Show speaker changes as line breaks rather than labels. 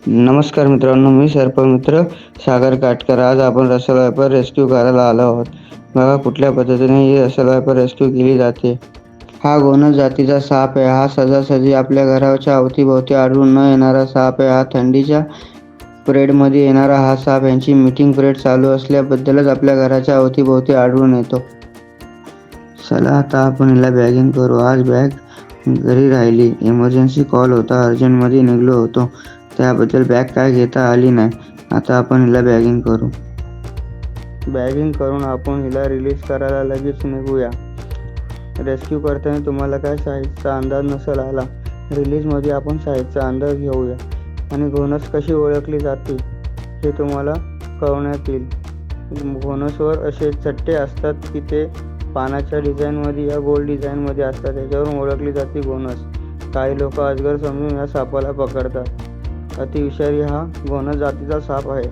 नमस्कार मित्रांनो, मी सर्पमित्र सागर काटकर. आज आपण रसेल वायपर रेस्क्यू करायला आलो आहोत. बघा कुठल्या पद्धतीने ही रसेल वायपर रेस्क्यू केली जाते. हा गोनस जातीचा साप आहे. हा सहजासहजी आपल्या घराच्या अवतीभोवती आढळून न येणारा साप आहे. हा थंडीच्या पिरियडमध्ये येणारा हा साप यांची मीटिंग पिरियड चालू असल्याबद्दलच आपल्या घराच्या अवतीभोवती आढळून येतो. चला आता आपण हिला बॅगिंग करू. आज बॅग घरी राहिली. इमर्जन्सी कॉल होता. अर्जंटमध्ये निघलो होतो. त्याबद्दल बॅग काय घेता आली नाही. आता आपण हिला बॅगिंग करू. बॅगिंग करून आपण हिला रिलीज करायला लगेच निघूया. रेस्क्यू करताना तुम्हाला काय साईजचा अंदाज नसेल आला. रिलीजमध्ये आपण साईजचा अंदाज घेऊया आणि घोणस कशी ओळखली जाते हे तुम्हाला कळवण्यात येईल. घोणसवर असे चट्टे असतात की ते पानाच्या डिझाईनमध्ये या गोल डिझाईनमध्ये असतात. त्याच्यावरून ओळखली जाते घोणस. काही लोक अजगर समजून या सापाला पकडतात. अतिविषारी हा घोणस जातीचा साप आहे.